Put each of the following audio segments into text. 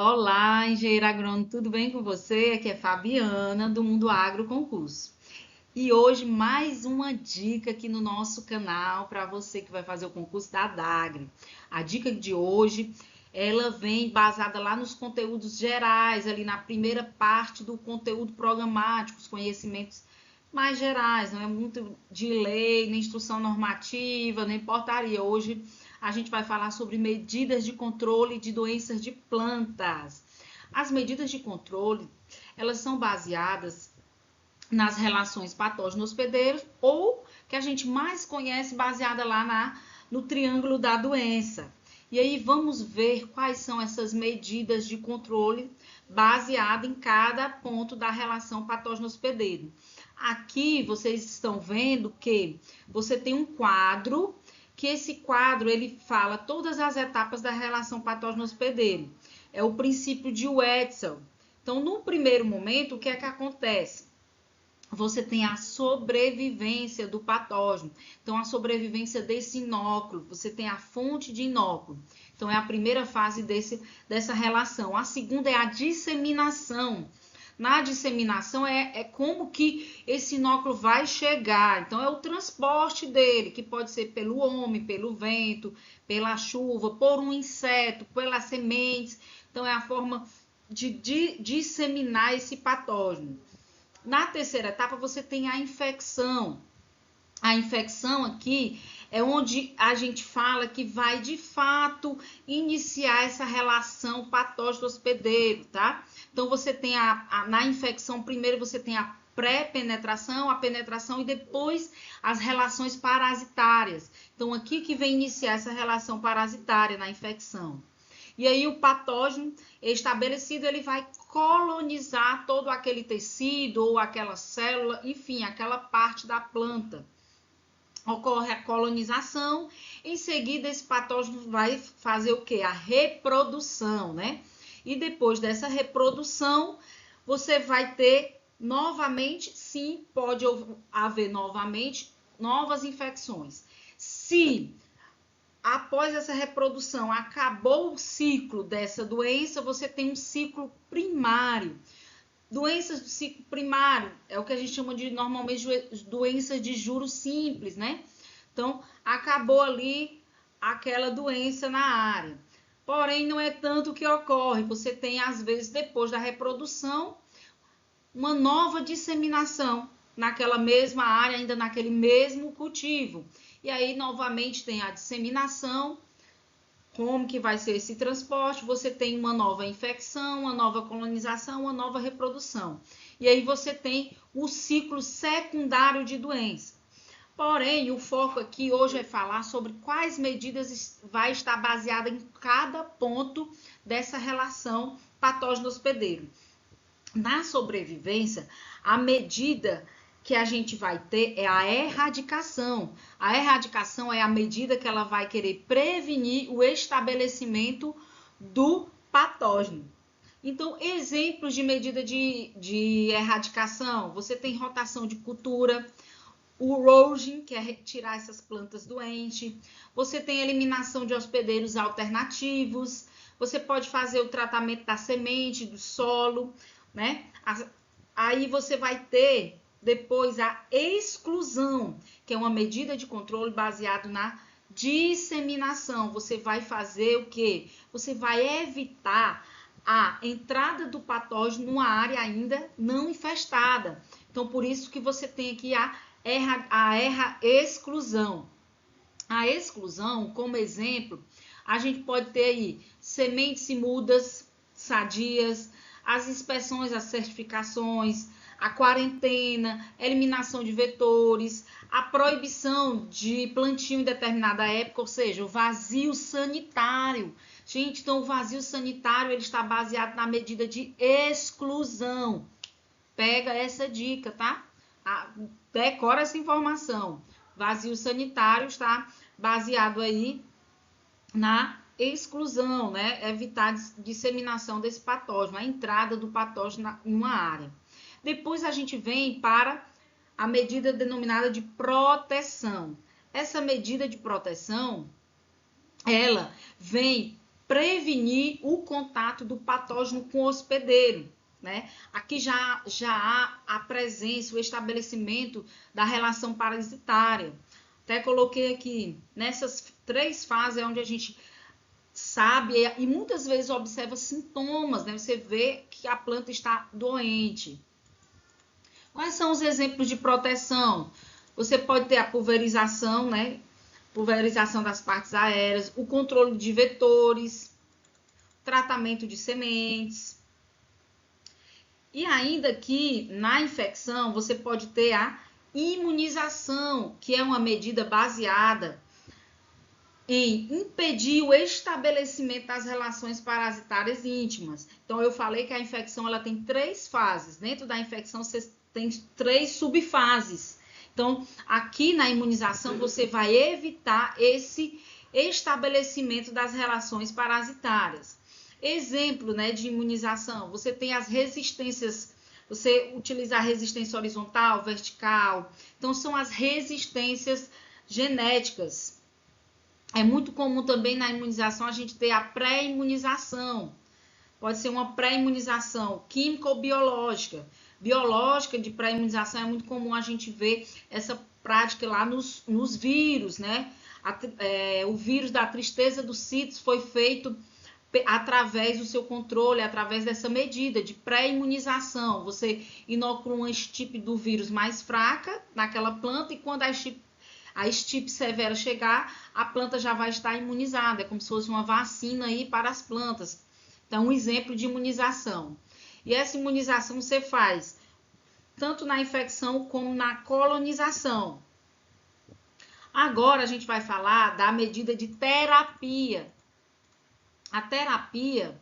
Olá, engenheiro agrônomo, tudo bem com você? Aqui é Fabiana, do Mundo Agro Concurso. E hoje mais uma dica aqui no nosso canal para você que vai fazer o concurso da DAGRE. A dica de hoje, ela vem basada lá nos conteúdos gerais, ali na primeira parte do conteúdo programático, os conhecimentos mais gerais, não é muito de lei, nem instrução normativa, nem portaria. Hoje a gente vai falar sobre medidas de controle de doenças de plantas. As medidas de controle, elas são baseadas nas relações patógeno-hospedeiros ou que a gente mais conhece baseada lá no triângulo da doença. E aí vamos ver quais são essas medidas de controle baseada em cada ponto da relação patógeno-hospedeiro. Aqui vocês estão vendo que você tem um quadro, que esse quadro ele fala todas as etapas da relação patógeno-hospedeiro. É o princípio de Wetzel. Então, no primeiro momento, o que é que acontece? Você tem a sobrevivência do patógeno. Então, a sobrevivência desse inóculo, você tem a fonte de inóculo. Então, é a primeira fase dessa relação. A segunda é a disseminação. Na disseminação é como que esse inóculo vai chegar. Então, é o transporte dele, que pode ser pelo homem, pelo vento, pela chuva, por um inseto, pelas sementes. Então, é a forma de disseminar esse patógeno. Na terceira etapa, você tem a infecção. A infecção aqui é onde a gente fala que vai de fato iniciar essa relação patógeno-hospedeiro, tá? Então você tem na infecção, primeiro você tem a pré-penetração, a penetração e depois as relações parasitárias. Então aqui que vem iniciar essa relação parasitária na infecção. E aí o patógeno estabelecido, ele vai colonizar todo aquele tecido ou aquela célula, enfim, aquela parte da planta. Ocorre a colonização, em seguida esse patógeno vai fazer o quê? A reprodução, né? E depois dessa reprodução, você vai ter novamente, sim, pode haver novamente novas infecções. Se após essa reprodução acabou o ciclo dessa doença, você tem um ciclo primário. Doenças do ciclo primário é o que a gente chama de normalmente doenças de juro simples, né? Então, acabou ali aquela doença na área. Porém, não é tanto o que ocorre. Você tem, às vezes, depois da reprodução, uma nova disseminação naquela mesma área, ainda naquele mesmo cultivo. E aí, novamente, tem a disseminação. Como que vai ser esse transporte? Você tem uma nova infecção, uma nova colonização, uma nova reprodução. E aí você tem o ciclo secundário de doença. Porém, o foco aqui hoje é falar sobre quais medidas vai estar baseada em cada ponto dessa relação patógeno-hospedeiro. Na sobrevivência, a medida que a gente vai ter é a erradicação. A erradicação é a medida que ela vai querer prevenir o estabelecimento do patógeno. Então, exemplos de medida de erradicação, você tem rotação de cultura, o routing, que é retirar essas plantas doentes, você tem eliminação de hospedeiros alternativos, você pode fazer o tratamento da semente, do solo, né? Aí você vai ter depois a exclusão, que é uma medida de controle baseado na disseminação. Você vai fazer o quê? Você vai evitar a entrada do patógeno numa área ainda não infestada. Então, por isso que você tem aqui a exclusão. A exclusão, como exemplo, a gente pode ter aí sementes e mudas sadias, as inspeções, as certificações, a quarentena, eliminação de vetores, a proibição de plantio em determinada época, ou seja, o vazio sanitário. Gente, então o vazio sanitário ele está baseado na medida de exclusão. Pega essa dica, tá? Decora essa informação. Vazio sanitário está baseado aí na exclusão, né? Evitar a disseminação desse patógeno, a entrada do patógeno em uma área. Depois a gente vem para a medida denominada de proteção. Essa medida de proteção, ela vem prevenir o contato do patógeno com o hospedeiro, né? Aqui já há a presença, o estabelecimento da relação parasitária. Até coloquei aqui, nessas 3 fases é onde a gente sabe e muitas vezes observa sintomas, né? Você vê que a planta está doente. Quais são os exemplos de proteção? Você pode ter a pulverização, né? Pulverização das partes aéreas, o controle de vetores, tratamento de sementes. E ainda que na infecção você pode ter a imunização, que é uma medida baseada em impedir o estabelecimento das relações parasitárias íntimas. Então, eu falei que a infecção ela tem 3 fases. Dentro da infecção, você tem 3 subfases. Então, aqui na imunização, você vai evitar esse estabelecimento das relações parasitárias. Exemplo, né, de imunização, você tem as resistências, você utiliza a resistência horizontal, vertical. Então, são as resistências genéticas. É muito comum também na imunização a gente ter a pré-imunização. Pode ser uma pré-imunização química ou biológica. Biológica de pré-imunização é muito comum a gente ver essa prática lá nos vírus, né? O vírus da tristeza dos CITES foi feito através do seu controle, através dessa medida de pré-imunização. Você inocula uma estipe do vírus mais fraca naquela planta e quando a estipe severa chegar, a planta já vai estar imunizada. É como se fosse uma vacina aí para as plantas. Então, um exemplo de imunização. E essa imunização você faz tanto na infecção como na colonização. Agora a gente vai falar da medida de terapia. A terapia,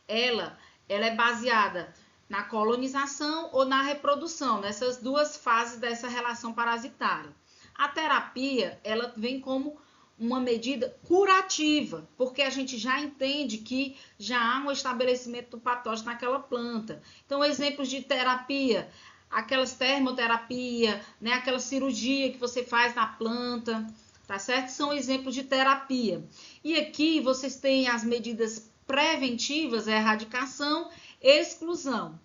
ela é baseada na colonização ou na reprodução, nessas 2 fases dessa relação parasitária. A terapia, ela vem como uma medida curativa, porque a gente já entende que já há um estabelecimento do patógeno naquela planta. Então, exemplos de terapia, aquelas termoterapia, né, aquela cirurgia que você faz na planta, tá certo? São exemplos de terapia. E aqui vocês têm as medidas preventivas, erradicação, exclusão.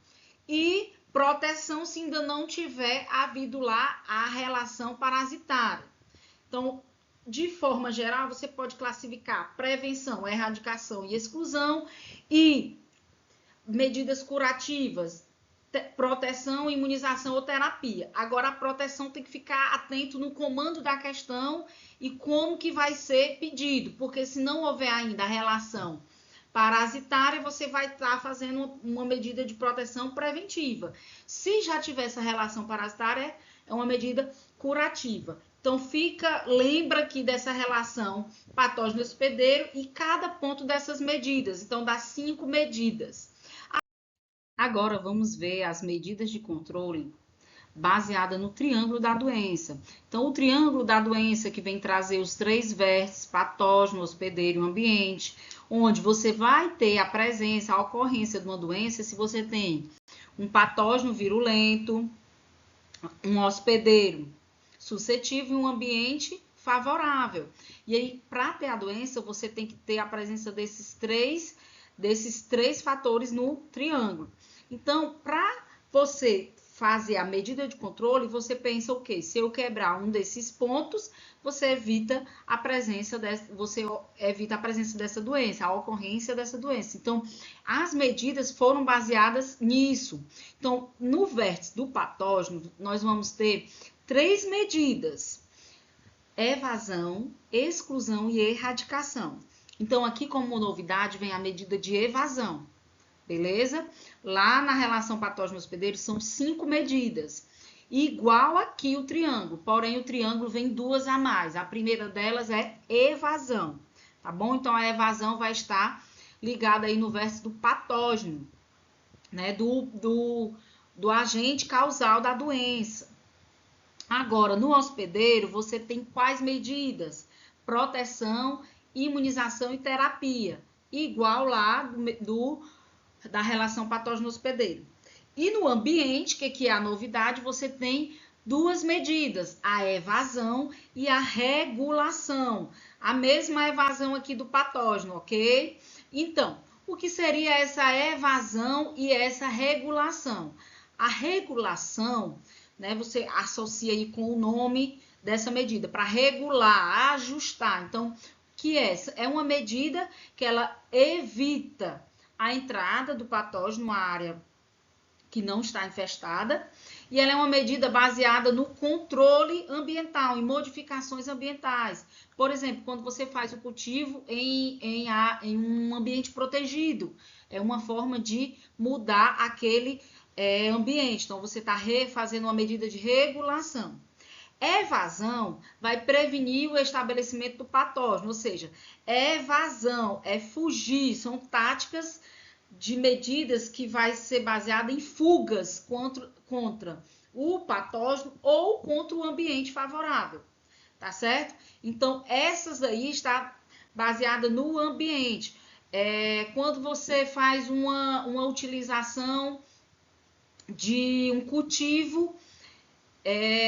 E proteção se ainda não tiver havido lá a relação parasitária. Então, de forma geral, você pode classificar prevenção, erradicação e exclusão e medidas curativas, proteção, imunização ou terapia. Agora, a proteção tem que ficar atento no comando da questão e como que vai ser pedido, porque se não houver ainda a relação parasitária, você vai estar fazendo uma medida de proteção preventiva. Se já tiver essa relação parasitária, é uma medida curativa. Então, lembra aqui dessa relação patógeno hospedeiro e cada ponto dessas medidas. Então, dá 5 medidas. Agora, vamos ver as medidas de controle baseada no triângulo da doença. Então, o triângulo da doença que vem trazer os 3 vértices, patógeno, hospedeiro e ambiente, onde você vai ter a presença, a ocorrência de uma doença se você tem um patógeno virulento, um hospedeiro suscetível e um ambiente favorável. E aí, para ter a doença, você tem que ter a presença desses três fatores no triângulo. Então, para você fazer a medida de controle, você pensa o quê? Se eu quebrar um desses pontos, você evita a presença dessa doença, a ocorrência dessa doença. Então, as medidas foram baseadas nisso. Então, no vértice do patógeno, nós vamos ter 3 medidas: evasão, exclusão e erradicação. Então, aqui como novidade vem a medida de evasão. Beleza? Lá na relação patógeno hospedeiro são 5 medidas. Igual aqui o triângulo, porém o triângulo vem 2 a mais. A primeira delas é evasão, tá bom? Então a evasão vai estar ligada aí no vértice do patógeno, né? Do agente causal da doença. Agora, no hospedeiro, você tem quais medidas? Proteção, imunização e terapia. Igual lá da relação patógeno hospedeiro. E no ambiente, que é a novidade, você tem duas medidas, a evasão e a regulação. A mesma evasão aqui do patógeno, ok? Então, o que seria essa evasão e essa regulação? A regulação, né, você associa aí com o nome dessa medida, para regular, ajustar. Então, que é uma medida que ela evita a entrada do patógeno numa área que não está infestada, e ela é uma medida baseada no controle ambiental, em modificações ambientais. Por exemplo, quando você faz o cultivo em um ambiente protegido, é uma forma de mudar aquele ambiente. Então, você está fazendo uma medida de regulação. Evasão vai prevenir o estabelecimento do patógeno, ou seja, evasão é fugir, são táticas de medidas que vai ser baseada em fugas contra o patógeno ou contra o ambiente favorável, tá certo? Então, essas aí está baseada no ambiente. Quando você faz uma utilização de um cultivo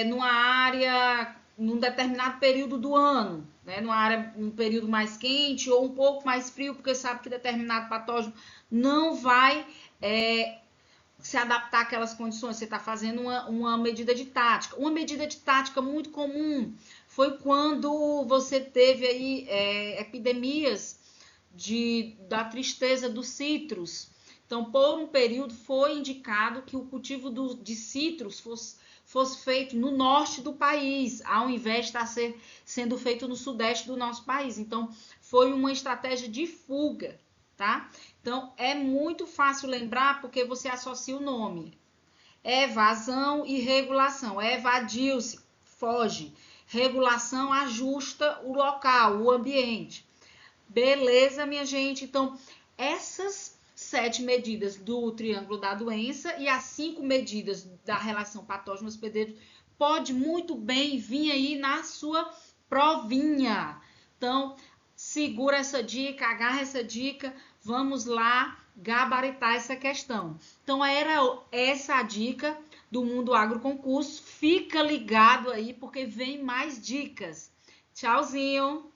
numa área, num determinado período do ano, né? Numa área, um período mais quente ou um pouco mais frio, porque sabe que determinado patógeno não vai se adaptar àquelas condições. Você está fazendo uma medida de tática. Uma medida de tática muito comum foi quando você teve aí epidemias da tristeza dos citros. Então, por um período, foi indicado que o cultivo de citros fosse feito no norte do país, ao invés de estar sendo feito no sudeste do nosso país. Então, foi uma estratégia de fuga, tá? Então, é muito fácil lembrar porque você associa o nome. Evasão e regulação. Evadiu-se, foge. Regulação ajusta o local, o ambiente. Beleza, minha gente? Então, essas 7 medidas do triângulo da doença e as 5 medidas da relação patógeno-hospedeiro pode muito bem vir aí na sua provinha. Então, segura essa dica, agarra essa dica, vamos lá gabaritar essa questão. Então, era essa a dica do Mundo Agro Concurso. Fica ligado aí, porque vem mais dicas. Tchauzinho!